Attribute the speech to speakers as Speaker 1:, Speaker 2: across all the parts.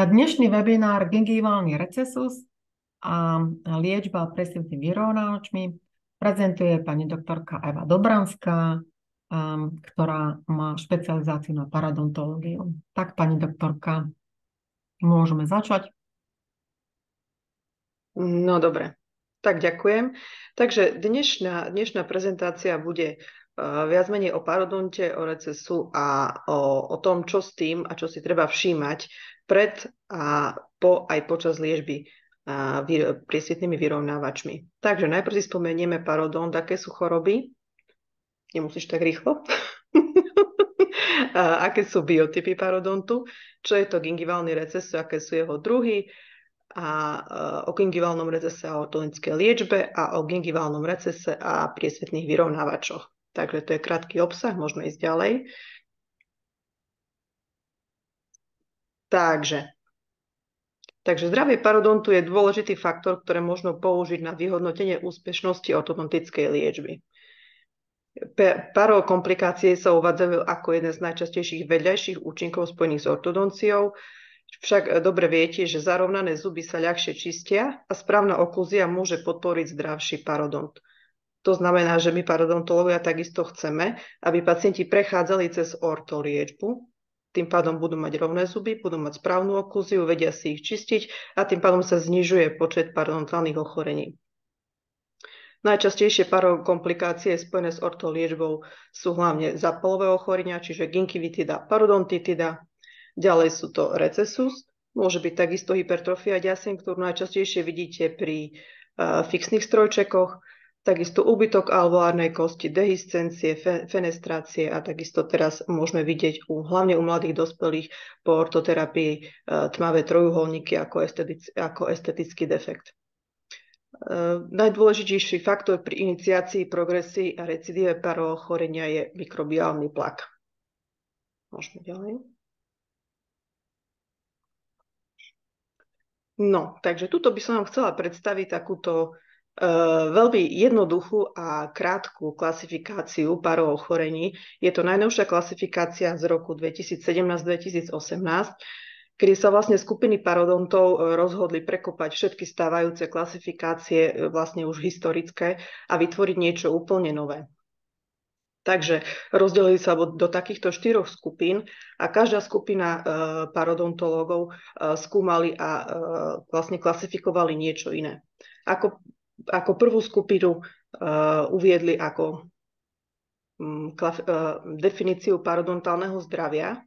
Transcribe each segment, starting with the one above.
Speaker 1: Dnešný webinár gingiválny recesus a liečba presívnymi vyrovnávačmi prezentuje pani doktorka Eva Dobranská, ktorá má špecializáciu na parodontológiu. Tak, pani doktorka, môžeme začať.
Speaker 2: No dobre, tak ďakujem. Takže dnešná prezentácia bude viac menej o parodonte, o recesu a o tom, čo s tým a čo si treba všímať pred a po aj počas liečby priesvitnými vyrovnávačmi. Takže najprv si spomenieme parodont, aké sú choroby. Nemusíš tak rýchlo. Aké sú biotypy parodontu, čo je to gingiválny reces, aké sú jeho druhy, a o gingiválnom recese a ortodontickej liečbe a o gingiválnom recese a priesvitných vyrovnávačoch. Takže to je krátky obsah, môžeme ísť ďalej. Takže zdravie parodontu je dôležitý faktor, ktoré možno použiť na vyhodnotenie úspešnosti ortodontickej liečby. Parokomplikácie sa uvádzajú ako jeden z najčastejších vedľajších účinkov spojených s ortodonciou. Však dobre viete, že zarovnané zuby sa ľahšie čistia a správna oklúzia môže podporiť zdravší parodont. To znamená, že my parodontológovia takisto chceme, aby pacienti prechádzali cez ortoliečbu, tým pádom budú mať rovné zuby, budú mať správnu oklúziu, vedia si ich čistiť a tým pádom sa znižuje počet parodontálnych ochorení. Najčastejšie parokomplikácie spojené s ortoliečbou sú hlavne zápalové ochorenia, čiže gingivitida, parodontitida. Ďalej sú to recesus, môže byť takisto hypertrofia ďasien, ktorú najčastejšie vidíte pri fixných strojčekoch, takisto úbytok alveolárnej kosti, dehiscencie, fenestrácie a takisto teraz môžeme vidieť hlavne u mladých dospelých po ortoterapii tmavé trojuholníky ako estetický defekt. Najdôležitejší faktor pri iniciácii, progresii a recidíve paroochorenia je mikrobiálny tlak. Môžeme ďalej. No, takže tuto by som vám chcela predstaviť takúto veľmi jednoduchú a krátku klasifikáciu paroochorení. Je to najnovšia klasifikácia z roku 2017-2018, kedy sa vlastne skupiny parodontov rozhodli prekopať všetky stávajúce klasifikácie, vlastne už historické, a vytvoriť niečo úplne nové. Takže rozdelili sa do takýchto 4 skupín a každá skupina parodontológov skúmali a vlastne klasifikovali niečo iné. Ako prvú skupinu uviedli ako definíciu parodontálneho zdravia,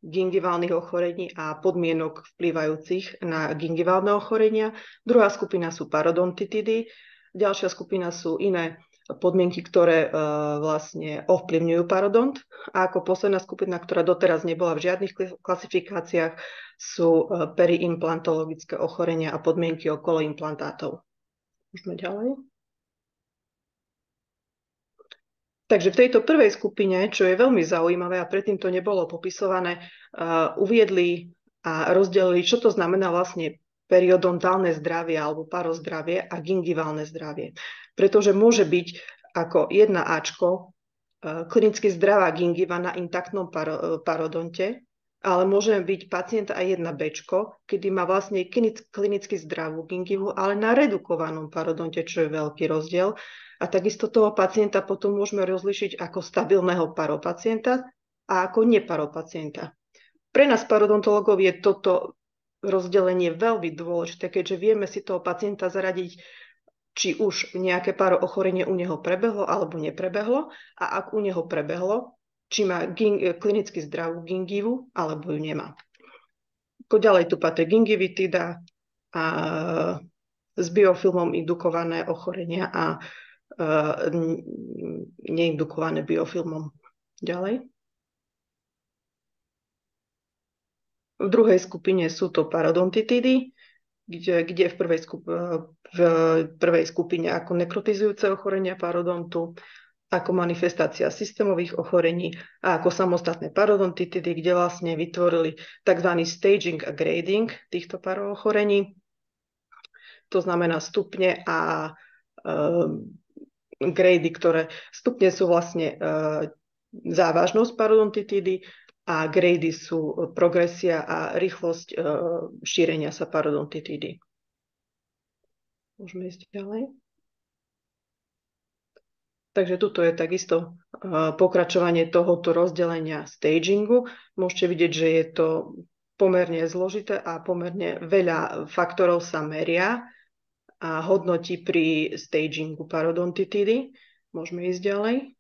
Speaker 2: gingiválnych ochorení a podmienok vplývajúcich na gingiválne ochorenia. Druhá skupina sú parodontitidy, ďalšia skupina sú iné podmienky, ktoré vlastne ovplyvňujú parodont. A ako posledná skupina, ktorá doteraz nebola v žiadnych klasifikáciách, sú periimplantologické ochorenia a podmienky okolo implantátov. Môžeme ďalej. Takže v tejto prvej skupine, čo je veľmi zaujímavé a predtým to nebolo popisované, uviedli a rozdelili, čo to znamená vlastne periodontálne zdravie alebo parozdravie a gingiválne zdravie. Pretože môže byť ako 1Ačko klinicky zdravá gingiva na intaktnom parodonte, ale môže byť pacient aj 1Bčko, kedy má vlastne klinicky zdravú gingivu, ale na redukovanom parodonte, čo je veľký rozdiel. A takisto toho pacienta potom môžeme rozlišiť ako stabilného paropacienta a ako neparopacienta. Pre nás parodontologov je toto rozdelenie veľmi dôležité, keďže vieme si toho pacienta zaradiť, či už nejaké ochorenie u neho prebehlo alebo neprebehlo, a ak u neho prebehlo, či má klinicky zdravú gingivu alebo ju nemá. Ako ďalej tu patrí gingivitida a s biofilmom indukované ochorenia a neindukované biofilmom. Ďalej. V druhej skupine sú to parodontitidy, kde v prvej skupine ako nekrotizujúce ochorenia parodontu, ako manifestácia systémových ochorení a ako samostatné parodontitidy, kde vlastne vytvorili tzv. Staging a grading týchto paroochorení. To znamená stupne a grady, ktoré stupne sú vlastne závažnosť parodontitidy, a grady sú progresia a rýchlosť šírenia sa parodontitídy. Môžeme ísť ďalej. Takže tuto je takisto pokračovanie tohoto rozdelenia stagingu. Môžete vidieť, že je to pomerne zložité a pomerne veľa faktorov sa meria a hodnotí pri stagingu parodontitídy. Môžeme ísť ďalej.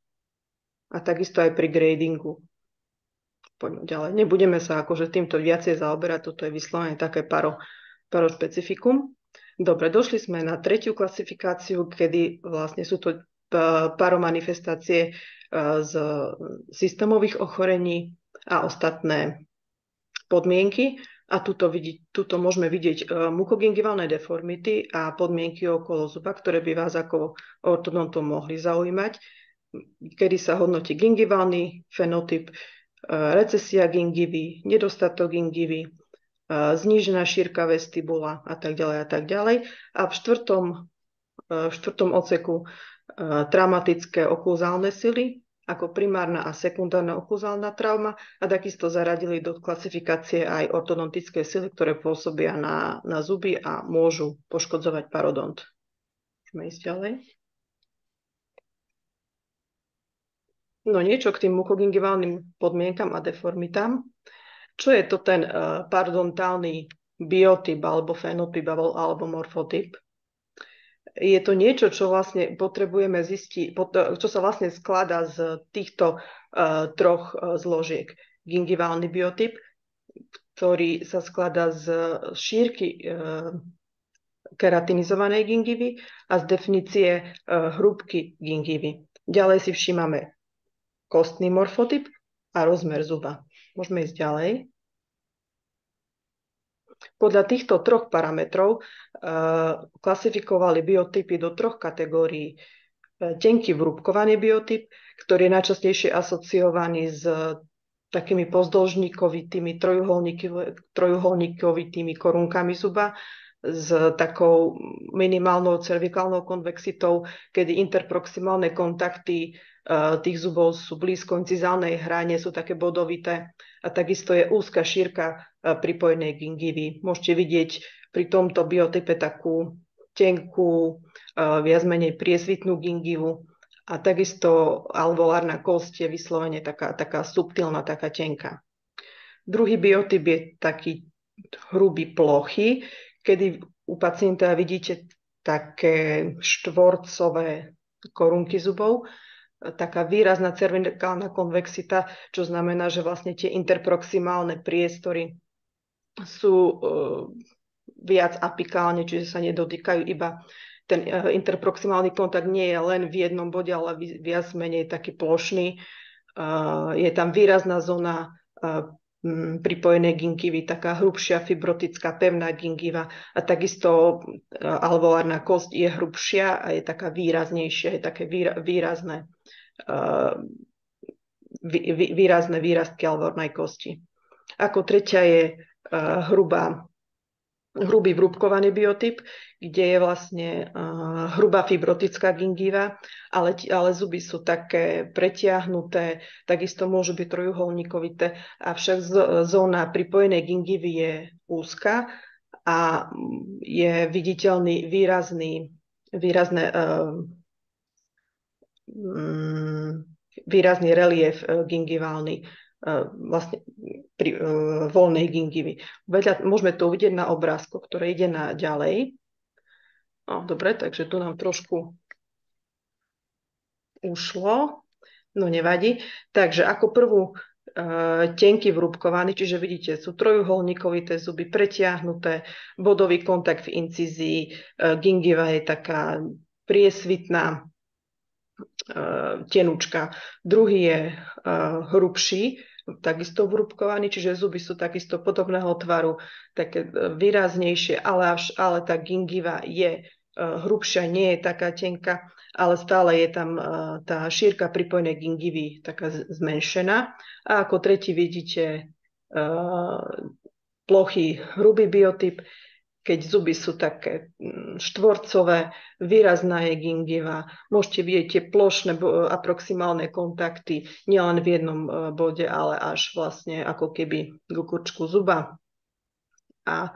Speaker 2: A takisto aj pri gradingu. Poďme ďalej. Nebudeme sa akože týmto viacej zaoberať, toto je vyslovene také parošpecifikum. Dobre, došli sme na tretiu klasifikáciu, kedy vlastne sú to paromanifestácie z systémových ochorení a ostatné podmienky. A tuto môžeme vidieť mukogingiválne deformity a podmienky okolo zuba, ktoré by vás ako ortodontov mohli zaujímať, kedy sa hodnotí gingiválny fenotyp, recesia gingivy, nedostatok gingivy, znížená šírka vestibula a tak ďalej a tak ďalej. A v štvrtom odseku traumatické okluzálne sily ako primárna a sekundárna okluzálna trauma a takisto zaradili do klasifikácie aj ortodontické sily, ktoré pôsobia na zuby a môžu poškodzovať parodont. Môžeme ísť ďalej. No niečo k tým mukogingiválnym podmienkam a deformitám. Čo je to ten parodontálny biotyp alebo fenotyp alebo morfotyp? Je to niečo, čo vlastne potrebujeme zistiť, čo sa vlastne skladá z týchto troch zložiek. Gingiválny biotyp, ktorý sa skladá z šírky keratinizovanej gingivy a z definície hrúbky gingivy. Ďalej si všímame kostný morfotyp a rozmer zuba. Môžeme ísť ďalej. Podľa týchto troch parametrov klasifikovali biotypy do troch kategórií. Tenký vrúbkovaný biotyp, ktorý je najčastejšie asociovaný s takými pozdĺžníkovitými, trojuholníkovitými korunkami zuba, s takou minimálnou cervikálnou konvexitou, kedy interproximálne kontakty tých zubov sú blízko incizálnej hrane, sú také bodovité a takisto je úzka šírka pripojenej gingivy. Môžete vidieť pri tomto biotype takú tenkú, viac menej priesvitnú gingivu a takisto alveolárna kosť je vyslovene taká subtilná, taká tenká. Druhý biotyp je taký hrubý plochy, kedy u pacienta vidíte také štvorcové korunky zubov, taká výrazná cervikálna konvexita, čo znamená, že vlastne tie interproximálne priestory sú viac apikálne, čiže sa nedotýkajú iba ten interproximálny kontakt nie je len v jednom bode, ale viac menej taký plošný. Je tam výrazná zóna pripojenej gingivy, taká hrubšia, fibrotická, pevná gingiva a takisto alveolárna kosť je hrubšia a je taká výraznejšia, je také výrazné výrastky alveolárnej kosti. Ako tretia je hrubý vrúbkovaný biotyp, kde je vlastne hrubá fibrotická gingiva, ale zuby sú také pretiahnuté, takisto môžu byť trojuholníkovité, avšak zóna pripojenej gingivy je úzka a je viditeľný výrazný relief gingiválny vlastne pri voľnej gingivy. Môžeme to uvidieť na obrázku, ktoré ide ďalej. Dobre, takže tu nám trošku ušlo, no nevadí. Takže ako prvú tenký vrúbkovaný, čiže vidíte, sú trojuholníkovité zuby pretiahnuté, bodový kontakt v incízii, gingiva je taká priesvitná, tenučka. Druhý je hrubší, takisto vrúbkovaný, čiže zuby sú takisto podobného tvaru, také výraznejšie, ale tá gingiva je hrubšia, nie je taká tenká, ale stále je tam tá šírka pripojenej gingivy taká zmenšená. A ako tretí vidíte plochý hrubý biotyp, keď zuby sú také štvorcové, výrazná je gingiva. Môžete vidieť tie plošné aproximálne kontakty nielen v jednom bode, ale až vlastne ako keby k kurčku zuba. A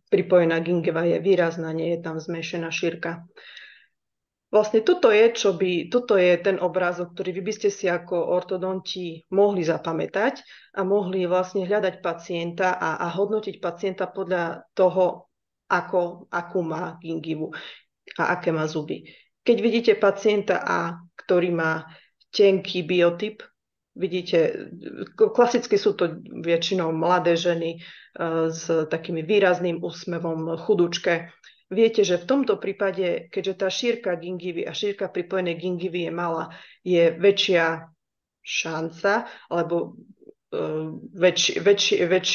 Speaker 2: pripojená gingiva je výrazná, nie je tam zmenšená šírka. Vlastne toto je ten obrázok, ktorý vy by ste si ako ortodonti mohli zapamätať a mohli vlastne hľadať pacienta a hodnotiť pacienta podľa toho, akú má gingivu a aké má zuby. Keď vidíte pacienta ktorý má tenký biotyp, vidíte, klasicky sú to väčšinou mladé ženy s takým výrazným úsmevom, chudúčke. Viete, že v tomto prípade, keďže tá šírka gingivy a šírka pripojenej gingivy je malá, je väčšia šanca alebo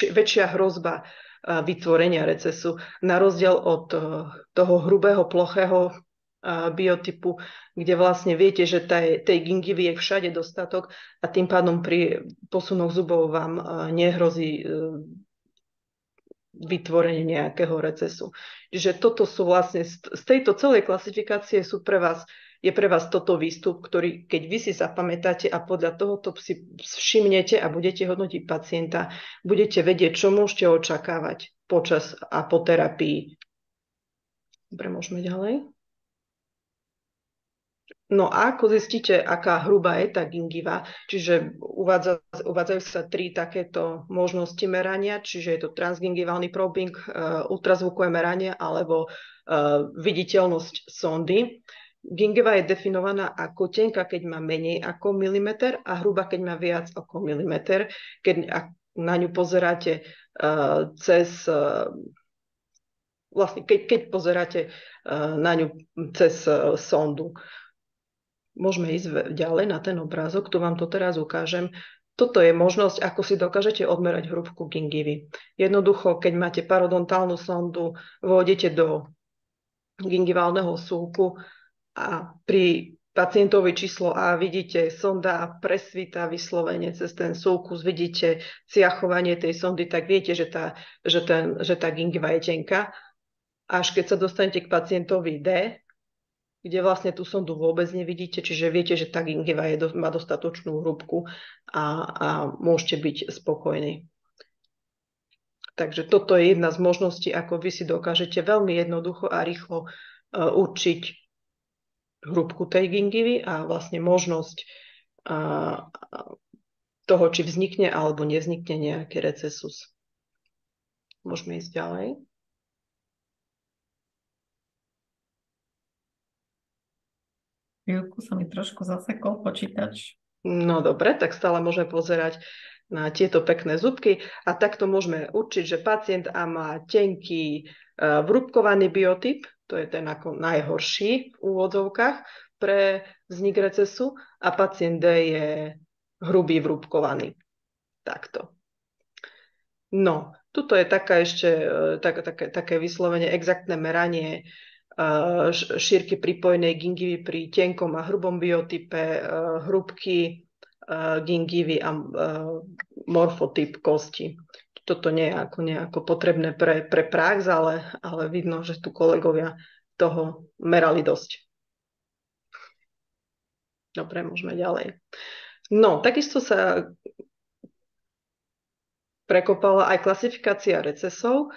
Speaker 2: väčšia hrozba vytvorenia recesu, na rozdiel od toho hrubého, plochého biotypu, kde vlastne viete, že tej gingivy je všade dostatok a tým pádom pri posunoch zubov vám nehrozí vytvorenie nejakého recesu. Čiže toto sú vlastne, z tejto celej klasifikácie je pre vás toto výstup, ktorý, keď vy si zapamätáte a podľa tohoto si všimnete a budete hodnotiť pacienta, budete vedieť, čo môžete očakávať počas a po terapii. Dobre, môžeme ďalej. No a ako zistíte, aká hrubá je tá gingiva, čiže uvádzajú sa 3 takéto možnosti merania, čiže je to transgingiválny probing, ultrazvukové meranie alebo viditeľnosť sondy. Gingiva je definovaná ako tenká, keď má menej ako milimeter a hrubá, keď má viac ako milimeter. Keď na ňu pozeráte keď pozeráte na ňu cez sondu. Môžeme ísť ďalej na ten obrázok, tu vám to teraz ukážem. Toto je možnosť, ako si dokážete odmerať hrúbku gingivy. Jednoducho, keď máte parodontálnu sondu, vôjdete do gingiválneho súku a pri pacientovi číslo A vidíte, sonda presvíta vyslovene cez ten súkus, vidíte ciachovanie tej sondy, tak viete, že tá gingiva je tenká. Až keď sa dostanete k pacientovi D, kde vlastne tú sondu vôbec nevidíte, čiže viete, že tá gingiva má dostatočnú hrúbku a môžete byť spokojní. Takže toto je jedna z možností, ako vy si dokážete veľmi jednoducho a rýchlo určiť hrúbku tej gingivy a vlastne možnosť toho, či vznikne alebo nevznikne nejaký recesus. Môžeme ísť ďalej.
Speaker 1: Chvíľku sa mi trošku zasekol počítač.
Speaker 2: No dobre, tak stále môžeme pozerať na tieto pekné zubky a takto môžeme určiť, že pacient A má tenký vrúbkovaný biotyp, to je ten ako najhorší v úvodzovkách pre vznik recesu a pacient D je hrubý vrúbkovaný. Takto. No, tuto je také vyslovene exaktné meranie šírky pripojenej gingivy pri tenkom a hrubom biotype, hrúbky gingivy a morfotyp kosti. Toto nie je nejako potrebné pre prax, ale vidno, že tu kolegovia toho merali dosť. Dobre, môžeme ďalej. No, takisto sa prekopala aj klasifikácia recesov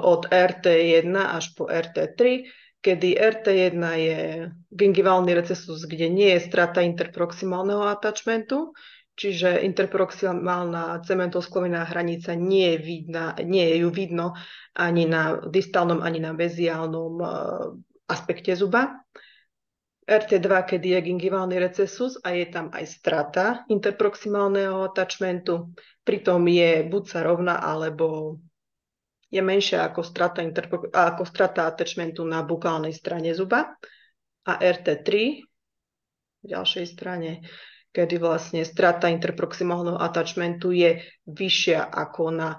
Speaker 2: od RT1 až po RT3, kedy RT1 je gingiválny recesus, kde nie je strata interproximálneho attachmentu, čiže interproximálna cementosklovená hranica nie je ju vidno ani na distálnom, ani na beziálnom aspekte zuba. RT2, kedy je gingiválny recesus a je tam aj strata interproximálneho attachmentu, pritom je buď sa rovná, alebo je menšia ako strata attachmentu na bukálnej strane zuba. A RT3 v ďalšej strane, kedy vlastne strata interproximálneho attachmentu je vyššia ako na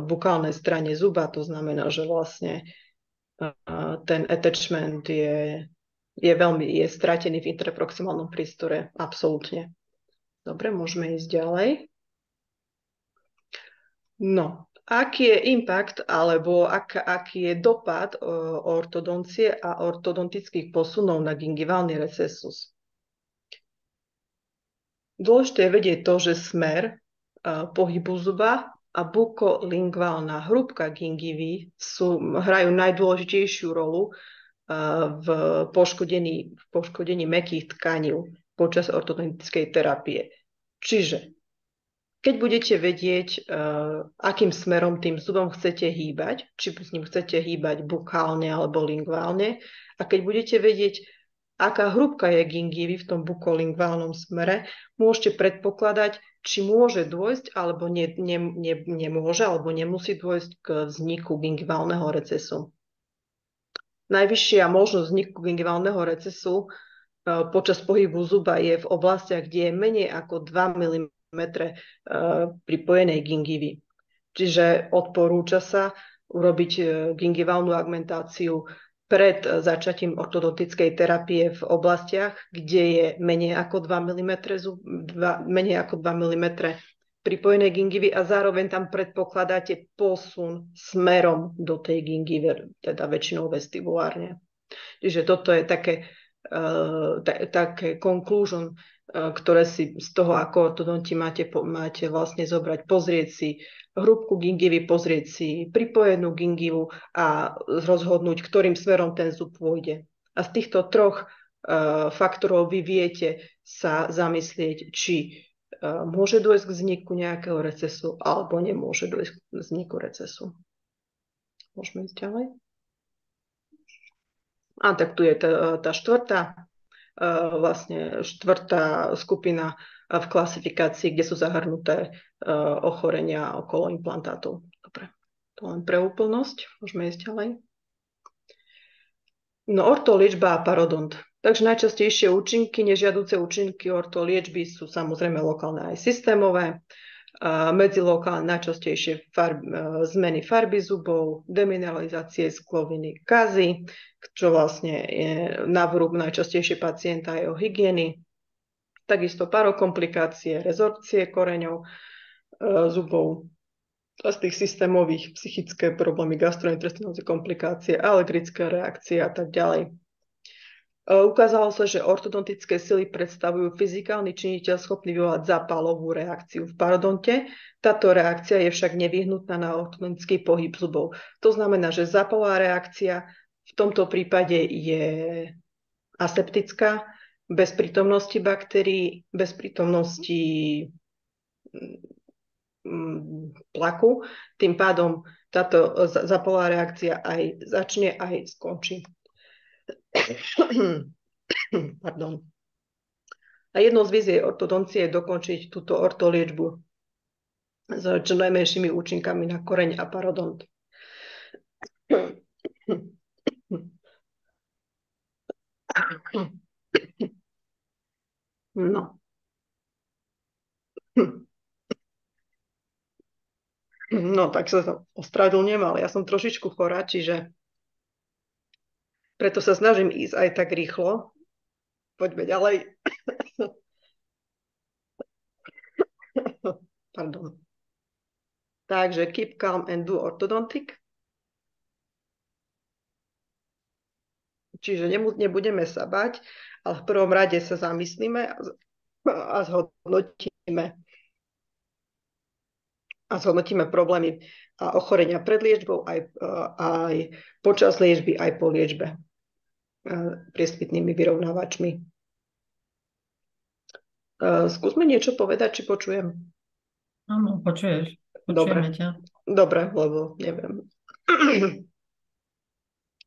Speaker 2: bukálnej strane zuba. To znamená, že vlastne ten attachment je stratený v interproximálnom priestore. Absolútne. Dobre, môžeme ísť ďalej. No, aký je impact alebo aký je dopad ortodoncie a ortodontických posunov na gingiválny recesus. Dôležité je vedieť to, že smer pohybu zuba a bukolingválna hrúbka gingivy hrajú najdôležitejšiu rolu v poškodení mäkkých tkaní počas ortodontickej terapie. Čiže keď budete vedieť, akým smerom tým zubom chcete hýbať, či s ním chcete hýbať bukálne alebo lingválne, a keď budete vedieť, aká hrúbka je gingivy v tom bukolingválnom smere, môžete predpokladať, či môže dôjsť, alebo nemôže, alebo nemusí dôjsť k vzniku gingiválneho recesu. Najvyššia možnosť vzniku gingiválneho recesu počas pohybu zuba je v oblastiach, kde je menej ako 2 mm pripojenej gingivy. Čiže odporúča sa urobiť gingiválnu augmentáciu pred začatím ortodontickej terapie v oblastiach, kde je menej ako 2 mm pripojenej gingivy a zároveň tam predpokladáte posun smerom do tej gingivy, teda väčšinou vestibulárne. Čiže toto je také conclusion, ktoré si z toho, ako ortodonti máte vlastne zobrať, pozrieť si hrúbku gingivy, pozrieť si pripojenú gingivu a rozhodnúť, ktorým smerom ten zub pôjde. A z týchto troch faktorov vy viete sa zamyslieť, či môže dôjsť k vzniku nejakého recesu alebo nemôže dôjsť k vzniku recesu. Môžeme ísť ďalej. A tak tu je tá štvrtá skupina v klasifikácii, kde sú zahrnuté ochorenia okolo implantátov. Dobre, to len pre úplnosť. Môžeme ísť ďalej. No, ortoliečba a parodont. Takže najčastejšie účinky, nežiaduce účinky ortoliečby sú samozrejme lokálne aj systémové. Medzilokálne najčastejšie zmeny farby zubov, demineralizácie skloviny kazy, čo vlastne je navrúb najčastejšie pacienta jeho hygieny. Takisto parokomplikácie, rezorpcie koreňov zubov. A z tých systémových psychické problémy, gastrointestinálne komplikácie, alergické reakcie a tak ďalej. Ukázalo sa, že ortodontické sily predstavujú fyzikálny činiteľ schopný vyvolať zápalovú reakciu v parodonte. Táto reakcia je však nevyhnutná na ortodontický pohyb zubov. To znamená, že zápalová reakcia v tomto prípade je aseptická, bez prítomnosti baktérií, bez prítomnosti plaku. Tým pádom táto zápalová reakcia aj začne, aj skončí. Pardon. A jednou z vízie ortodoncie je dokončiť túto ortoliečbu s čo najmenšími účinkami na koreň a parodont. No. No, tak sa ospravedlňujem, ale ja som trošičku chorá, čiže preto sa snažím ísť aj tak rýchlo. Poďme ďalej. Pardon. Takže keep calm and do orthodontic. Čiže nebudeme sa bať, ale v prvom rade sa zamyslíme a zhodnotíme problémy a ochorenia pred liečbou, aj počas liečby, aj po liečbe priesvitnými vyrovnávačmi. Skúsme niečo povedať, či počujem.
Speaker 1: Áno, počuješ. Počujeme ťa.
Speaker 2: Dobre, lebo neviem.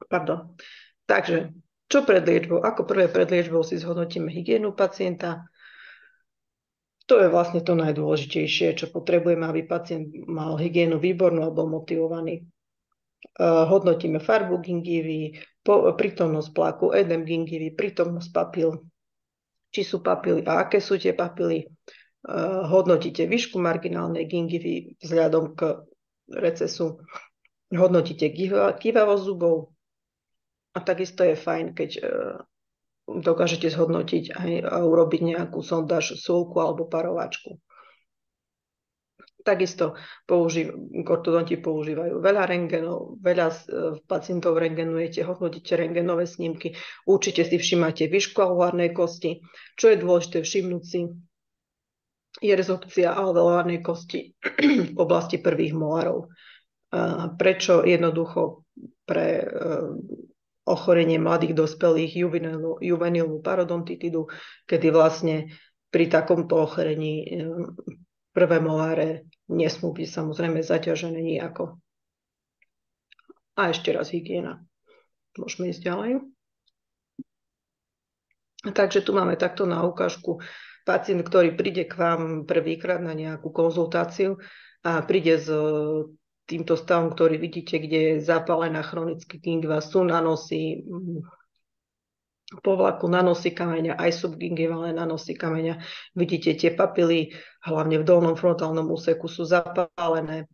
Speaker 2: Pardon. Takže, čo pred liečbou? Ako prvé pred liečbou si zhodnotíme hygienu pacienta. To je vlastne to najdôležitejšie, čo potrebujeme, aby pacient mal hygienu výbornú a bol motivovaný. Hodnotíme farbu gingivy, prítomnosť plaku, edém gingivy, prítomnosť papíl, či sú papily a aké sú tie papily. Hodnotíte výšku marginálnej gingivy vzhľadom k recesu. Hodnotíte kývavosť zubov. A takisto je fajn, keď dokážete zhodnotiť aj a urobiť nejakú sondáž súlku alebo parovačku. Takisto ortodonti používajú veľa rentgenov, veľa pacientov rentgenujete, hodnotíte rentgenové snímky, určite si všimáte výšku alveolárnej kosti. Čo je dôležité všimnúť si, je rezorpcia alveolárnej kosti v oblasti prvých molárov. Prečo? Jednoducho pre ochorenie mladých dospelých juvenilnú parodontitidu, kedy vlastne pri takomto ochorení prvé moláre nesmú byť samozrejme zaťažené nejako. A ešte raz hygiena. Môžeme ísť ďalej. Takže tu máme takto na ukážku pacient, ktorý príde k vám prvýkrát na nejakú konzultáciu a príde s týmto stavom, ktorý vidíte, kde je zapálená chronicky gingiva, sú nanosy povlaku, nanosy kameňa, aj subgingiválne nanosy kameňa. Vidíte tie papily, hlavne v dolnom frontálnom úseku sú zapálené,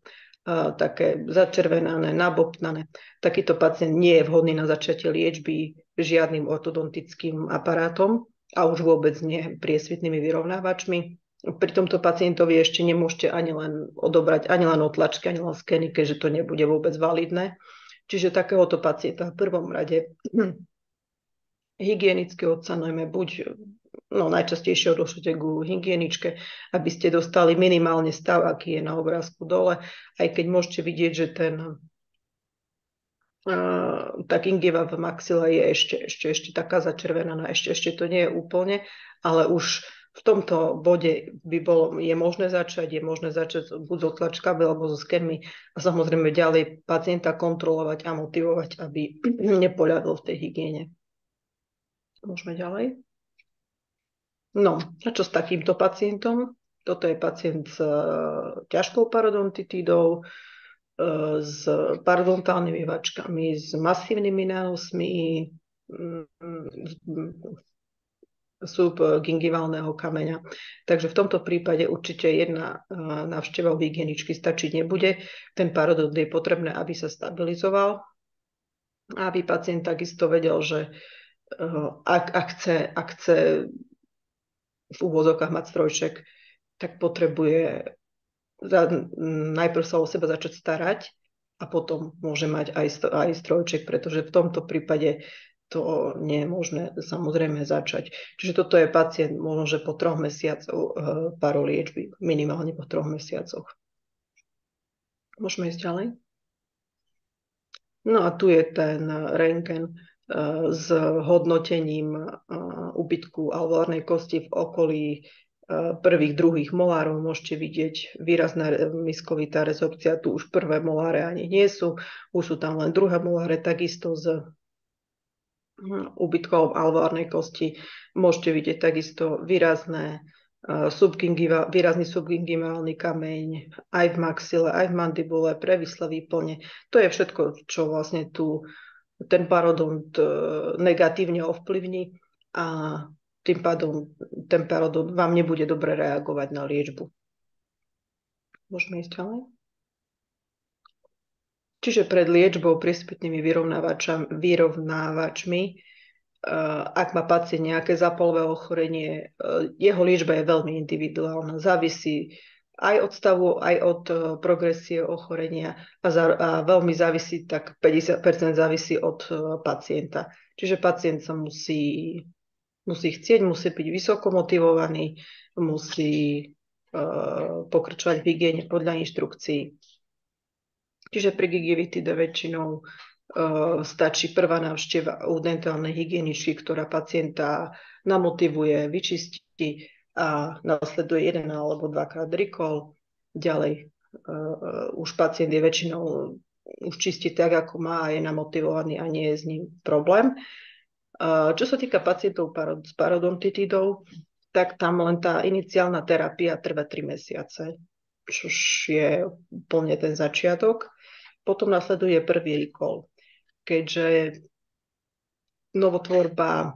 Speaker 2: také začervenané, nabobtnané. Takýto pacient nie je vhodný na začatie liečby žiadnym ortodontickým aparátom a už vôbec nie priesvitnými vyrovnávačmi. Pri tomto pacientovi ešte nemôžete ani len odobrať, ani len otlačky, ani len skeny, keďže to nebude vôbec validné. Čiže takéhoto pacienta v prvom rade hygienicky odsanujeme, buď najčastejšie odošlete ku hygieničke, aby ste dostali minimálne stav, aký je na obrázku dole, aj keď môžete vidieť, že tá gingiva v maxile je ešte taká začervenaná, ešte to nie je úplne, ale už v tomto bode je možné začať buď so tlačkami alebo so skenmi a samozrejme ďalej pacienta kontrolovať a motivovať, aby nepoľadol v tej hygiene. Môžeme ďalej. No, a čo s takýmto pacientom? Toto je pacient s ťažkou parodontitidou, s parodontálnymi vačkami, s masívnymi nánosmi, subgingiválneho kameňa. Takže v tomto prípade určite jedna návšteva u hygieničky stačiť nebude. Ten parodont je potrebné, aby sa stabilizoval, aby pacient takisto vedel, že ak chce v úvodzovkách mať strojček, tak potrebuje najprv sa o seba začať starať a potom môže mať aj strojček, pretože v tomto prípade to nie je možné samozrejme začať. Čiže toto je pacient možno, že po 3 mesiacoch paroliečby, minimálne po 3 mesiacoch. Môžeme ísť ďalej. No a tu je ten rentgen s hodnotením úbytku alveolárnej kosti v okolí prvých, druhých molárov. Môžete vidieť výrazná miskovitá rezorpcia. Tu už prvé moláre ani nie sú. Už sú tam len druhé moláre, takisto s úbytkom alveolárnej kosti. Môžete vidieť takisto výrazný subgingiválny kameň aj v maxile, aj v mandibule, previslé výplne. To je všetko, čo vlastne tu ten parodont negatívne ovplyvní a tým pádom ten parodont vám nebude dobre reagovať na liečbu. Môžeme ísť ďalej. Čiže pred liečbou priesvitnými vyrovnávačmi, ak má pacient nejaké zápalové ochorenie, jeho liečba je veľmi individuálna. Závisí aj od stavu, aj od progresie ochorenia a veľmi závisí, tak 50% závisí od pacienta. Čiže pacient sa musí chcieť, musí byť vysoko motivovaný, musí pokračovať v hygiene podľa inštrukcií. Čiže pri gingivitide väčšinou stačí prvá návšteva u dentálnej hygieničky, ktorá pacienta namotivuje, vyčistí a nasleduje 1 alebo 2-krát rikol. Ďalej už pacient je väčšinou už čistí tak, ako má a je namotivovaný a nie je s ním problém. Čo sa týka pacientov s parodontitidou, tak tam len tá iniciálna terapia trvá 3 mesiace, čo je úplne ten začiatok. Potom nasleduje prvý rikol, keďže novotvorba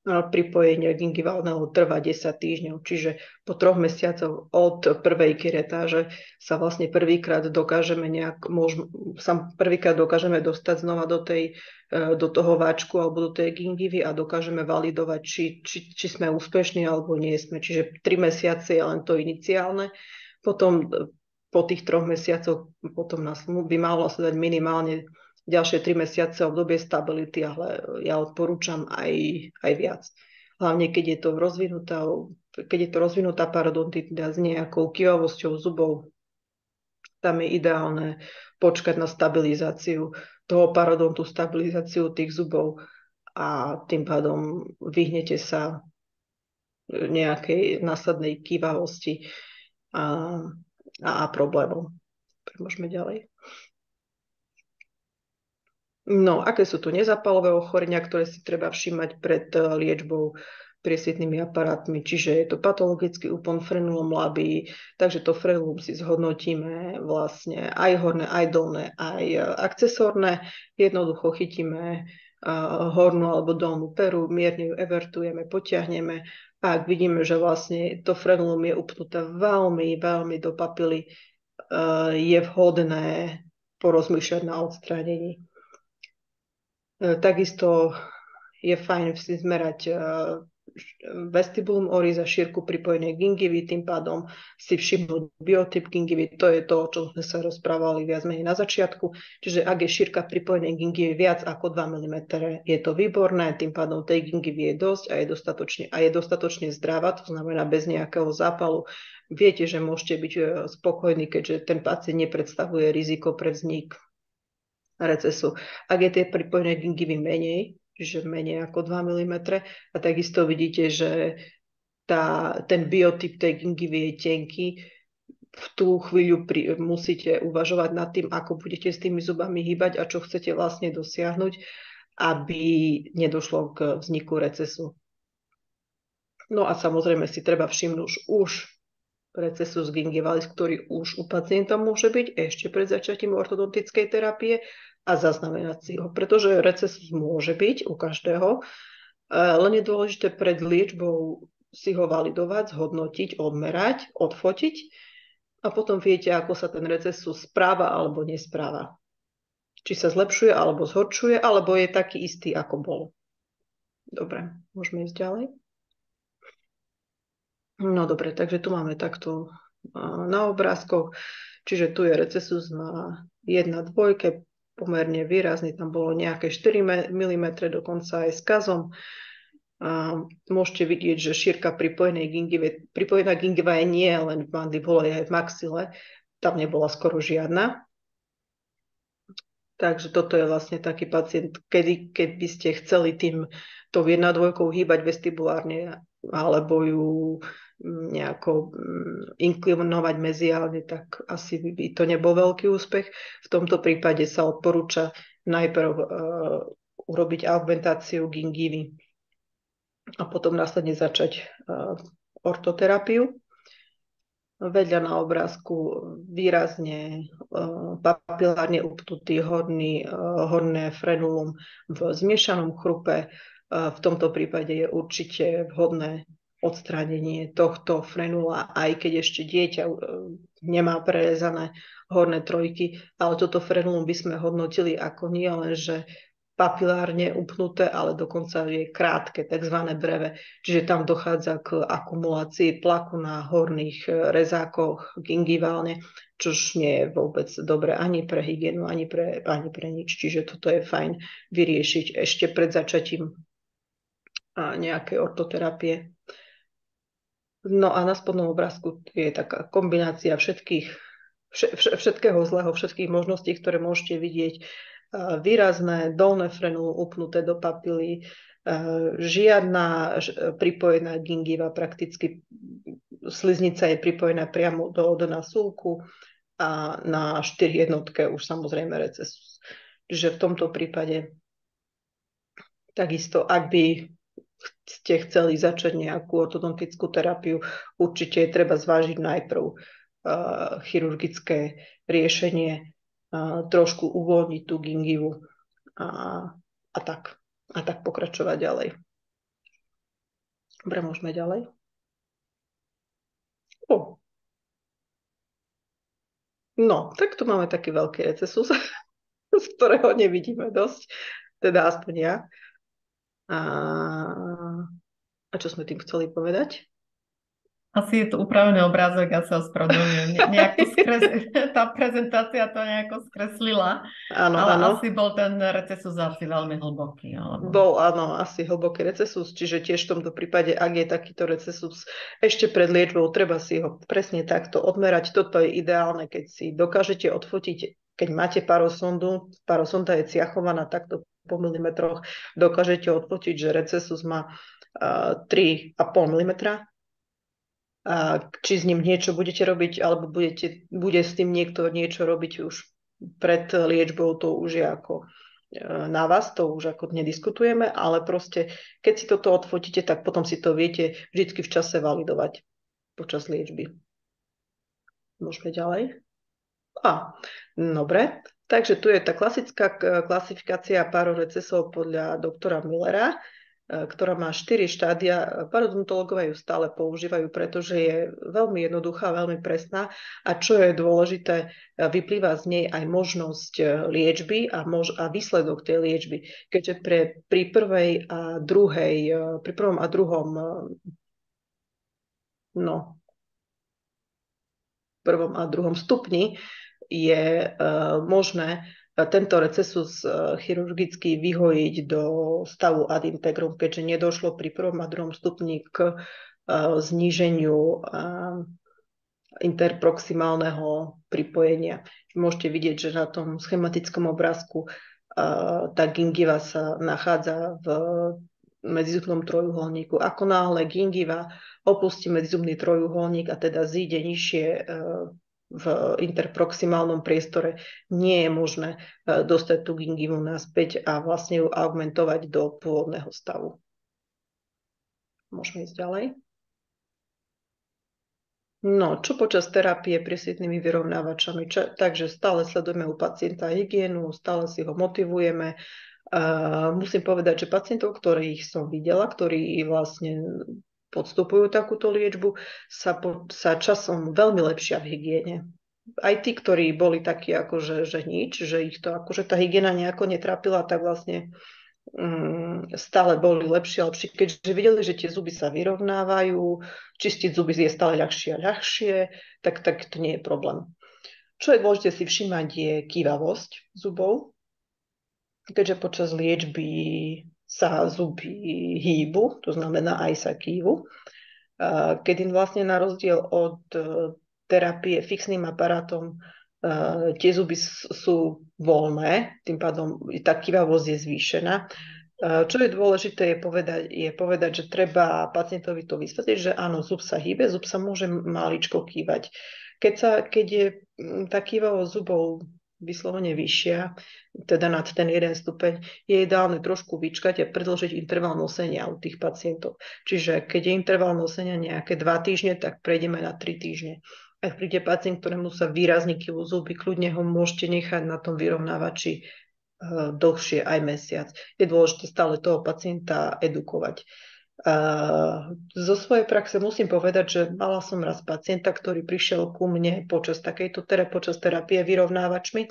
Speaker 2: pripojenia gingivalného trvá 10 týždňov, čiže po 3 mesiacoch od prvej keretáže sa vlastne prvýkrát dokážeme dostať znova do toho váčku alebo do tej gingivy a dokážeme validovať, či sme úspešní alebo nie sme. Čiže 3 mesiace je len to iniciálne. Potom po tých 3 mesiacoch potom by malo nasledovať minimálne ďalšie 3 mesiace obdobie stability, ale ja odporúčam aj viac. Hlavne keď je to rozvinutá parodontita s nejakou kývavosťou zubov, tam je ideálne počkať na stabilizáciu toho parodontu, stabilizáciu tých zubov a tým pádom vyhnete sa nejakej následnej kývavosti a problémov. Môžeme ďalej. No, aké sú tu nezapalové ochorenia, ktoré si treba všímať pred liečbou priesvitnými aparátmi, čiže je to patologický úpon frenulum labii, takže to frenulum si zhodnotíme vlastne aj horné, aj dolné, aj akcesórne. Jednoducho chytíme hornú alebo dolnú peru, mierne ju evertujeme, potiahneme a ak vidíme, že vlastne to frenulum je upnuté veľmi, veľmi do papily, je vhodné porozmýšľať na odstránení. Takisto je fajn si zmerať vestibulum oris a šírku pripojenej gingivy, tým pádom si všimnúť biotyp gingivy, to je to, o čom sme sa rozprávali viac menej na začiatku, čiže ak je šírka pripojenej gingivy viac ako 2 mm, je to výborné, tým pádom tej gingivy je dosť a je dostatočne zdravá, to znamená bez nejakého zápalu. Viete, že môžete byť spokojní, keďže ten pacient nepredstavuje riziko pre vznik recesu. Ak je tie pripojené gingivy menej, čiže menej ako 2 mm, a takisto vidíte, že ten biotyp tej gingivy je tenký, v tú chvíľu musíte uvažovať nad tým, ako budete s tými zubami hýbať a čo chcete vlastne dosiahnuť, aby nedošlo k vzniku recesu. No a samozrejme si treba všimnúť už recesus gingivalis, ktorý už u pacienta môže byť ešte pred začatím ortodontickej terapie a zaznamenať si ho, pretože recesus môže byť u každého, len je dôležité pred liečbou si ho validovať, zhodnotiť, odmerať, odfotiť a potom viete, ako sa ten recesus správa alebo nespráva. Či sa zlepšuje alebo zhoršuje, alebo je taký istý, ako bol. Dobre, môžeme ísť ďalej. No dobre, takže tu máme takto na obrázkoch, čiže tu je recesus na 1,2, pomerne výrazný, tam bolo nejaké 4 mm, dokonca aj s kazom. Môžete vidieť, že šírka pripojená gingiva je nie len v mandibule, aj v maxile, tam nebola skoro žiadna. Takže toto je vlastne taký pacient, keď by ste chceli tou 1,2 hýbať vestibulárne alebo ju nejako inklinovať meziálne, tak asi by to nebol veľký úspech. V tomto prípade sa odporúča najprv urobiť augmentáciu gingivy a potom následne začať ortoterapiu. Vedľa na obrázku výrazne papilárne upnutý horné frenulum v zmiešanom chrupe. V tomto prípade je určite vhodné odstránenie tohto frenula, aj keď ešte dieťa nemá prerezané horné trojky, ale toto frenulum by sme hodnotili ako nie len, že papilárne upnuté, ale dokonca je krátke, tzv. Breve. Čiže tam dochádza k akumulácii tlaku na horných rezákoch gingiválne, čož nie je vôbec dobre ani pre hygienu, ani pre nič. Čiže toto je fajn vyriešiť ešte pred začatím nejakej ortoterapie. No a na spodnom obrázku je taká kombinácia všetkého zlého, všetkých možností, ktoré môžete vidieť. Výrazné dolné frenulum upnuté do papily, žiadna pripojená gingiva, prakticky sliznica je pripojená priamo do dna súlku a na 4 jednotke už samozrejme recesus. Čiže v tomto prípade takisto, ak by ste chceli začať nejakú ortodontickú terapiu, určite je treba zvážiť najprv chirurgické riešenie, trošku uvoľniť tú gingivu a tak pokračovať ďalej. Dobre, môžeme ďalej. No, tak tu máme taký veľký recesus, z ktorého nevidíme dosť, teda aspoň ja. A čo sme tým chceli povedať?
Speaker 1: Asi je to upravený obrázok, ja sa ospravedlňujem. Nejak to tá prezentácia to nejako skreslila,
Speaker 2: Áno,
Speaker 1: ale
Speaker 2: áno.
Speaker 1: asi bol ten recesus asi veľmi hlboký, alebo...
Speaker 2: Bol, áno, asi hlboký recesus, čiže tiež v tomto prípade, ak je takýto recesus ešte pred liečbou, treba si ho presne takto odmerať. Toto je ideálne, keď si dokážete odfotiť, keď máte parosondu, parosonda je ciachovaná takto po milimetroch, dokážete odfotiť, že recesus má 3,5 mm. A či s ním niečo budete robiť, alebo bude s tým niekto niečo robiť už pred liečbou, to už je ako na vás, to už ako nediskutujeme, ale proste, keď si toto odfotíte, tak potom si to viete vždy v čase validovať počas liečby. Môžeme ďalej. Dobre. Takže tu je tá klasická klasifikácia parorecesov podľa doktora Millera, ktorá má 4 štádia. Parodontológovia ju stále používajú, pretože je veľmi jednoduchá, veľmi presná a čo je dôležité, vyplýva z nej aj možnosť liečby a výsledok tej liečby. Keďže pri prvom a druhom stupni je možné tento recesus chirurgicky vyhojiť do stavu ad integrum, keďže nedošlo pri prvom a druhom stupni k zníženiu interproximálneho pripojenia. Môžete vidieť, že na tom schematickom obrázku tá gingiva sa nachádza v medzizubnom trojuholníku. Ako náhle gingiva opustí medzizubný trojuholník a teda zíde nižšie v interproximálnom priestore, nie je možné dostať tú gingivu naspäť a vlastne ju augmentovať do pôvodného stavu. Môžeme ísť ďalej. No, čo počas terapie prísvitnými vyrovnávačami? Takže stále sledujeme u pacienta hygienu, stále si ho motivujeme. Musím povedať, že pacientov, ktorých som videla, ktorí vlastne podstupujú takúto liečbu, sa časom veľmi lepšia v hygiene. Aj tí, ktorí boli takí, akože, že nič, že ich to akože tá hygiena nejako netrápila, tak vlastne stále boli lepšie a lepšie, keďže videli, že tie zuby sa vyrovnávajú, čistiť zuby je stále ľahšie a ľahšie, tak to nie je problém. Čo je dôležité si všímať, je kývavosť zubov, keďže počas liečby sa zuby hýbu, to znamená aj sa kývu, kedy vlastne na rozdiel od terapie fixným aparátom tie zuby sú voľné, tým pádom tá kývavosť je zvýšená. Čo je dôležité, je povedať, že treba pacientovi to vysvetliť, že áno, zub sa hýbe, zub sa môže maličko kývať. Keď je tá kývavosť zubov vyslovene vyššia, teda nad ten 1 stupeň, je ideálne trošku vyčkať a predĺžiť interval nosenia u tých pacientov. Čiže keď je interval nosenia nejaké 2 týždne, tak prejdeme na 3 týždne. Ak príde pacient, ktorému sa výrazne kývu zuby, kľudne ho môžete nechať na tom vyrovnávači dlhšie, aj mesiac. Je dôležité stále toho pacienta edukovať. Zo svojej praxe musím povedať, že mala som raz pacienta, ktorý prišiel ku mne počas terapie vyrovnávačmi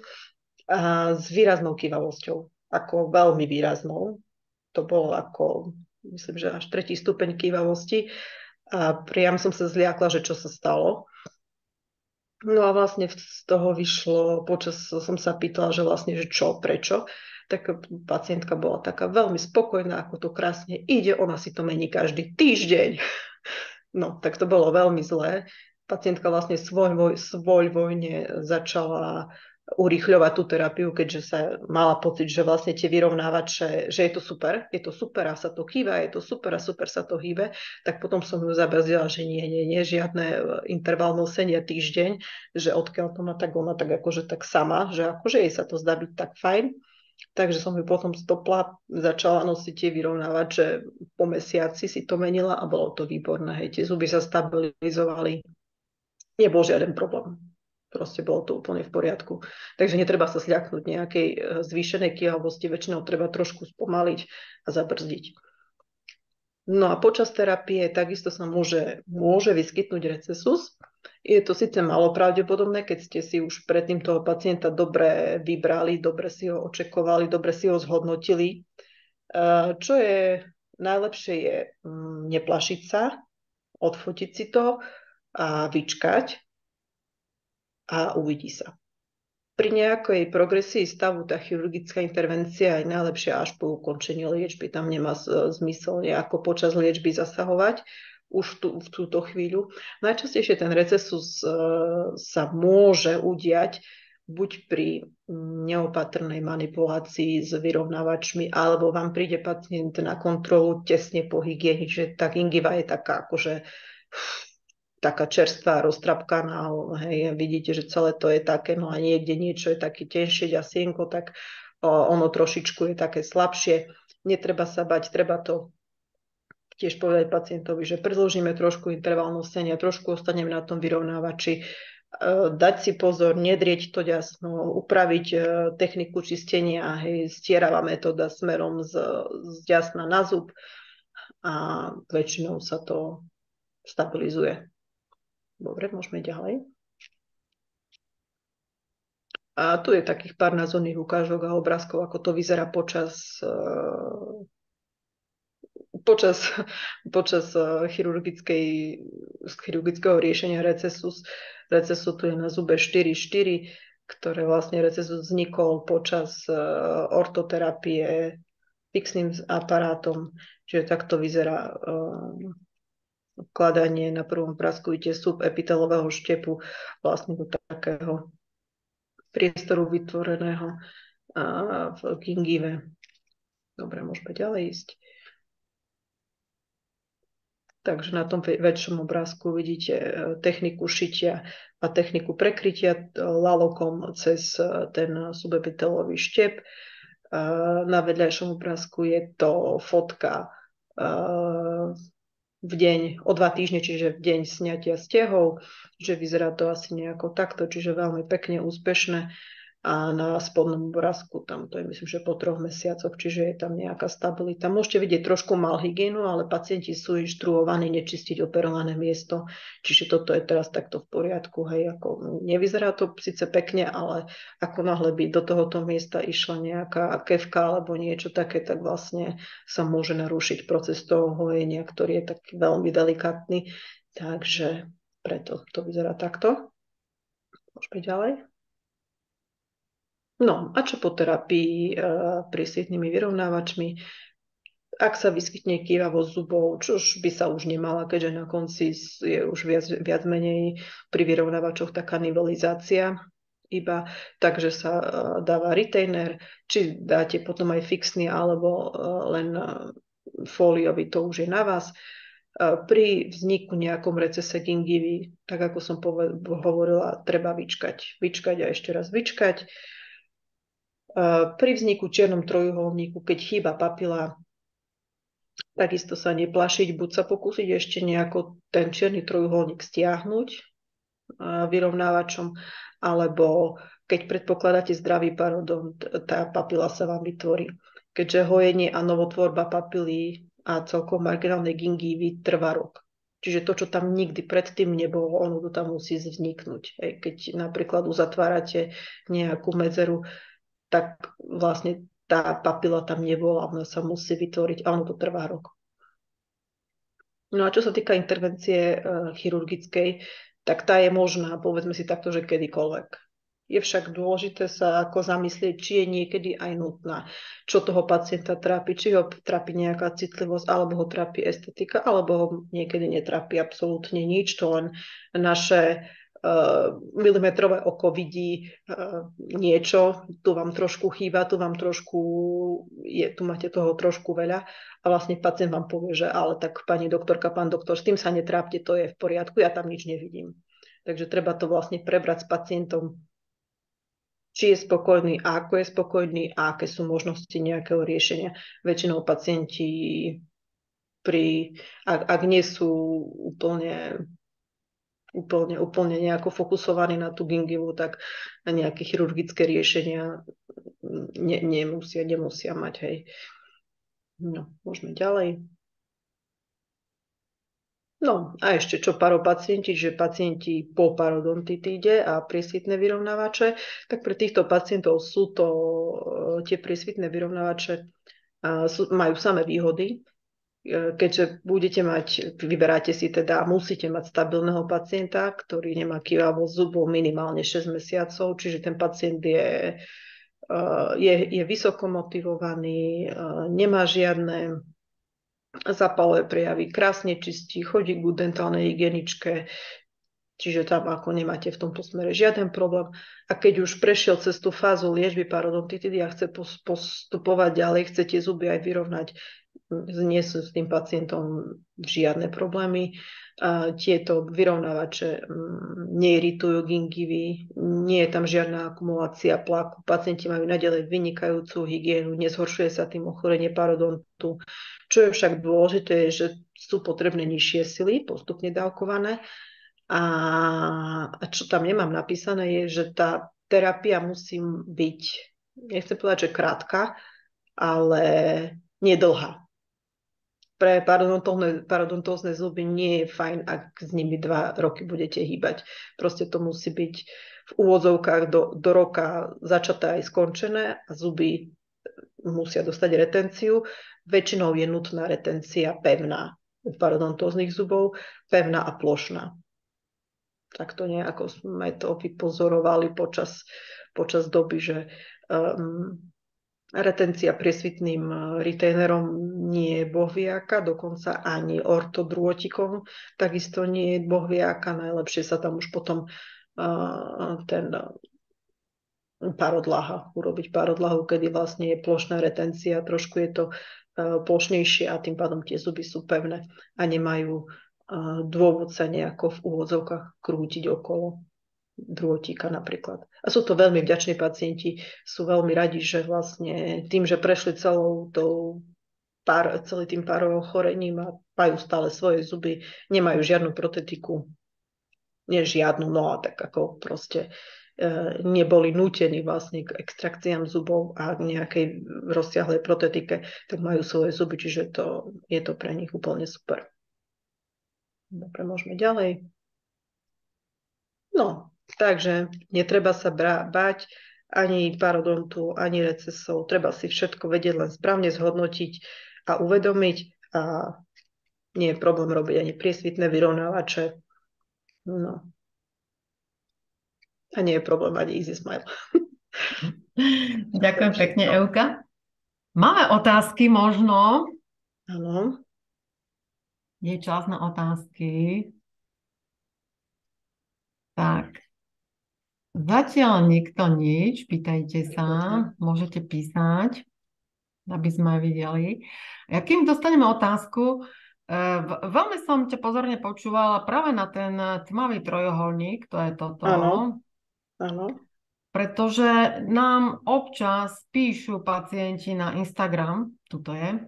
Speaker 2: s výraznou kývavosťou. Ako veľmi výraznou. To bolo ako, myslím, že až 3. stupeň kývavosti. A priam som sa zliakla, že čo sa stalo. No a vlastne z toho vyšlo, som sa pýtala, že vlastne, že čo, prečo. Tak pacientka bola taká veľmi spokojná, ako to krásne ide, ona si to mení každý týždeň. No, tak to bolo veľmi zlé. Pacientka vlastne svojvoľne začala urýchľovať tú terapiu, keďže sa mala pocit, že vlastne tie vyrovnávače, že je to super a sa to hýba, je to super a super sa to hýbe, tak potom som ju zabrzdila, že nie, žiadne interval nosenia týždeň, že odkiaľ to má, tak ona tak akože tak sama, že akože jej sa to zdá byť tak fajn. Takže som ju potom stopla, začala nosiť tie vyrovnávače, po mesiaci si to menila a bolo to výborné. Hej, tie zuby sa stabilizovali, nebol žiaden problém. Proste bolo to úplne v poriadku. Takže netreba sa sľaknúť nejakej zvýšenej kývavosti, väčšinou treba trošku spomaliť a zabrzdiť. No a počas terapie takisto sa môže vyskytnúť recesus. Je to síce málo pravdepodobné, keď ste si už predtým toho pacienta dobre vybrali, dobre si ho očekovali, dobre si ho zhodnotili. Čo je najlepšie, je neplašiť sa, odfotiť si to, a vyčkať a uvidí sa. Pri nejakej progresii stavu tá chirurgická intervencia je najlepšia až po ukončení liečby. Tam nemá zmysel nejako počas liečby zasahovať už v túto chvíľu. Najčastejšie ten recesus sa môže udiať buď pri neopatrnej manipulácii s vyrovnávačmi, alebo vám príde pacient na kontrolu tesne po hygiene, že tá gingiva je taká akože taká čerstvá, roztrapkaná, hej, vidíte, že celé to je také, no a niekde niečo je také tenšie ďasienko, tak ono trošičku je také slabšie. Netreba sa bať, treba to tiež povedať pacientovi, že predĺžime trošku interval nosenia, trošku ostaneme na tom vyrovnávači, dať si pozor, nedrieť to ďasno, upraviť techniku čistenia, hej, stieravá metóda smerom z ďasna na zub a väčšinou sa to stabilizuje. Dobre, môžeme ďalej. A tu je takých pár názorných ukážok a obrázkov, ako to vyzerá počas chirurgického riešenia recesus. Recesus tu je na zube 4,4, ktoré vlastne recesus vznikol počas ortoterapie fixným aparátom. Čiže takto vyzerá vkladanie. Na prvom obrázku vidíte subepitelového štepu vlastne do takého priestoru vytvoreného v gingive. Dobre, môžeme ďalej ísť. Takže na tom väčšom obrázku vidíte techniku šitia a techniku prekrytia lalokom cez ten subepitelový štep. Na vedľajšom obrázku je to fotka v deň, o 2 týždne, čiže v deň sňatia stehov, že vyzerá to asi nejako takto, čiže veľmi pekne, úspešné. A na spodnom obrázku, tam to je myslím, že po 3 mesiacoch, čiže je tam nejaká stabilita. Môžete vidieť trošku malhygienu, ale pacienti sú inštruovaní nečistiť operované miesto, čiže toto je teraz takto v poriadku. Hej, ako nevyzerá to síce pekne, ale ako náhle by do tohoto miesta išla nejaká kevka alebo niečo také, tak vlastne sa môže narušiť proces toho hojenia, ktorý je taký veľmi delikátny. Takže preto to vyzerá takto. Môžeme ďalej. No a čo po terapii prísvitnými vyrovnávačmi? Ak sa vyskytne kývavosť zubov, čož by sa už nemala, keďže na konci je už viac menej pri vyrovnávačoch taká nivelizácia iba, takže sa dáva retainer, či dáte potom aj fixný alebo len fóliový, to už je na vás. Pri vzniku nejakom recese gingivy, tak ako som hovorila, treba vyčkať. Vyčkať a ešte raz vyčkať. Pri vzniku čiernom trojuholníku, keď chýba papila, takisto sa neplašiť, buď sa pokúsiť ešte nejako ten čierny trojuholník stiahnuť vyrovnávačom, alebo keď predpokladáte zdravý parodont, tá papila sa vám vytvorí. Keďže hojenie a novotvorba papily a celkom marginálnej gingívy trvá rok. Čiže to, čo tam nikdy predtým nebolo, ono to tam musí vzniknúť. Keď napríklad uzatvárate nejakú medzeru, tak vlastne tá papila tam nebola, ona sa musí vytvoriť a ono to trvá rok. No a čo sa týka intervencie chirurgickej, tak tá je možná, povedzme si takto, že kedykoľvek. Je však dôležité sa ako zamyslieť, či je niekedy aj nutná, čo toho pacienta trápi, či ho trápi nejaká citlivosť, alebo ho trápi estetika, alebo ho niekedy netrápi absolútne nič, to len naše milimetrové oko vidí niečo, tu vám trošku chýba, tu máte toho trošku veľa a vlastne pacient vám povie, že ale tak pani doktorka, pán doktor, s tým sa netrápte, to je v poriadku, ja tam nič nevidím. Takže treba to vlastne prebrať s pacientom, či je spokojný a ako je spokojný a aké sú možnosti nejakého riešenia. Väčšinou pacienti ak nie sú úplne nejako fokusovaní na tú gingivu, tak na nejaké chirurgické riešenia nemusia mať. Hej. No, môžeme ďalej. No a ešte čo paropacienti, že pacienti po parodontitíde a priesvitné vyrovnávače, tak pre týchto pacientov sú to tie priesvitné vyrovnávače majú samé výhody. keďže vyberáte si teda, musíte mať stabilného pacienta, ktorý nemá kývavosť zubov minimálne 6 mesiacov, čiže ten pacient je vysoko motivovaný, nemá žiadne zápalové prejavy, krásne čistí, chodí k dentálnej hygieničke, čiže tam ako nemáte v tomto smere žiaden problém. A keď už prešiel cez tú fázu liečby parodontitidy a chce postupovať ďalej, chce tie zuby aj vyrovnať, nie sú s tým pacientom žiadne problémy. Tieto vyrovnávače neiritujú gingivy, nie je tam žiadna akumulácia plaku, pacienti majú naďalej vynikajúcu hygienu, nezhoršuje sa tým ochorenie parodontu. Čo je však dôležité, je, že sú potrebné nižšie sily, postupne dávkované. A čo tam nemám napísané, je, že tá terapia musí byť, nechcem povedať, že krátka, ale nedlhá. Pre parodontózne zuby nie je fajn, ak s nimi 2 roky budete hýbať. Proste to musí byť v úvodzovkách do roka začaté aj skončené a zuby musia dostať retenciu. Väčšinou je nutná retencia pevná u parodontóznych zubov, pevná a plošná. Tak to nejako sme to vypozorovali počas doby, že retencia priesvitným retainerom nie je bohviaká, dokonca ani ortodrôtikom takisto nie je bohviaká. Najlepšie sa tam už potom ten urobiť parodlahu, kedy vlastne je plošná retencia, trošku je to plošnejšie a tým pádom tie zuby sú pevné a nemajú dôvod sa nejako v úvodzovkách krútiť okolo drôtika napríklad. A sú to veľmi vďační pacienti, sú veľmi radi, že vlastne tým, že prešli celým tým párovým ochorením a majú stále svoje zuby, nemajú žiadnu protetiku, no a tak ako proste neboli nútení vlastne k extrakciám zubov a k nejakej rozsiahlej protetike, tak majú svoje zuby, čiže je to pre nich úplne super. Dobre, môžeme ďalej. No, takže netreba sa báť ani parodontu, ani recesov. Treba si všetko vedieť len správne zhodnotiť a uvedomiť. A nie je problém robiť ani priesvitné vyrovnávače. No. A nie je problém mať easy smile.
Speaker 1: Ďakujem pekne, Euka. Máme otázky možno.
Speaker 2: Áno.
Speaker 1: Je čas na otázky. Tak. Zatiaľ nikto nič. Pýtajte sa. Môžete písať, aby sme videli. A kým dostaneme otázku, veľmi som ťa pozorne počúvala práve na ten tmavý trojuholník, to je toto.
Speaker 2: Áno.
Speaker 1: Pretože nám občas píšu pacienti na Instagram, tuto je.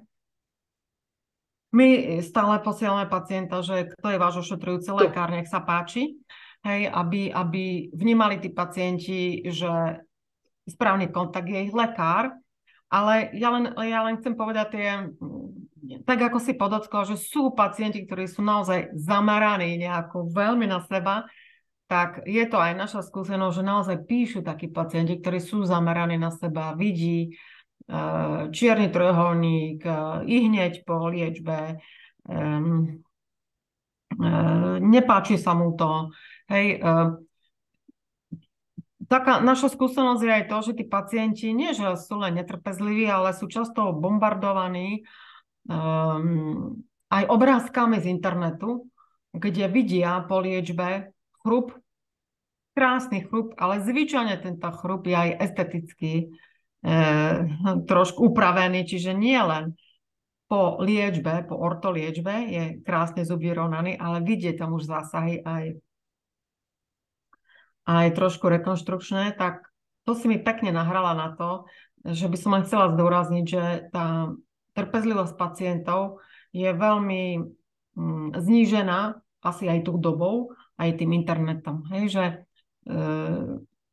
Speaker 1: My stále posielame pacienta, že kto je váš ošetrujúci lekár, nech sa páči. Hej, aby vnímali tí pacienti, že správny kontakt je ich lekár. Ale ja len chcem povedať tak ako si podotkol, že sú pacienti, ktorí sú naozaj zameraní nejako veľmi na seba, tak je to aj naša skúsenosť, že naozaj píšu takí pacienti, ktorí sú zameraní na seba, vidí čierny trojuholník i hneď po liečbe, nepáči sa mu to. Hej, taká naša skúsenosť je aj to, že tí pacienti nie, že sú len netrpezliví, ale sú často bombardovaní aj obrázkami z internetu, kde vidia po liečbe chrup, krásny chrup, ale zvyčajne tento chrup je aj esteticky trošku upravený, čiže nie len po liečbe, po ortoliečbe je krásne zub vyrovnaný, ale vidieť tam už zásahy aj trošku rekonštrukčné, tak to si mi pekne nahrala na to, že by som len chcela zdôrazniť, že tá trpezlivosť pacientov je veľmi znížená asi aj tou dobou, aj tým internetom. Hej, že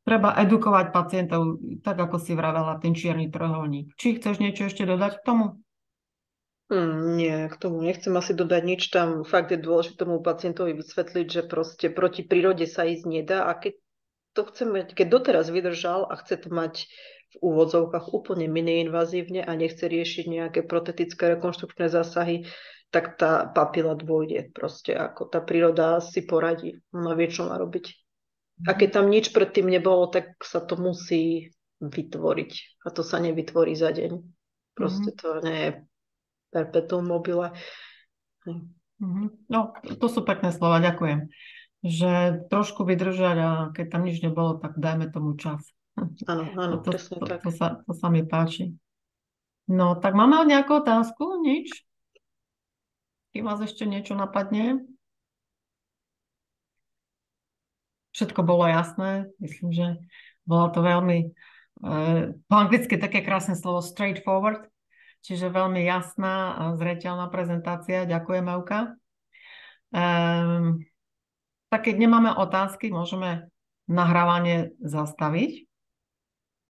Speaker 1: treba edukovať pacientov, tak ako si vravela, ten čierny trojuholník. Či chceš niečo ešte dodať k tomu?
Speaker 2: Nie, k tomu nechcem asi dodať nič. Tam fakt je dôležité tomu pacientovi vysvetliť, že proste proti prírode sa ísť nedá a keď to chce mať, keď doteraz vydržal a chce to mať v úvodzovkách úplne menej invazívne a nechce riešiť nejaké protetické rekonštrukčné zásahy, tak tá papila dôjde proste, ako tá príroda si poradí. Ona vie, čo má robiť. A keď tam nič predtým nebolo, tak sa to musí vytvoriť. A to sa nevytvorí za deň. Proste to nie je perpetuum mobile.
Speaker 1: No, to sú pekné slova, ďakujem. Že trošku vydržať a keď tam nič nebolo, tak dajme tomu čas.
Speaker 2: Áno, presne tak.
Speaker 1: To sa mi páči. No, tak máme nejakú otázku? Nič? Keď vás ešte niečo napadne? Všetko bolo jasné. Myslím, že bolo to veľmi, po anglicky také krásne slovo straightforward, čiže veľmi jasná a zreteľná prezentácia. Ďakujem, Euka. Tak keď nemáme otázky, môžeme nahrávanie zastaviť.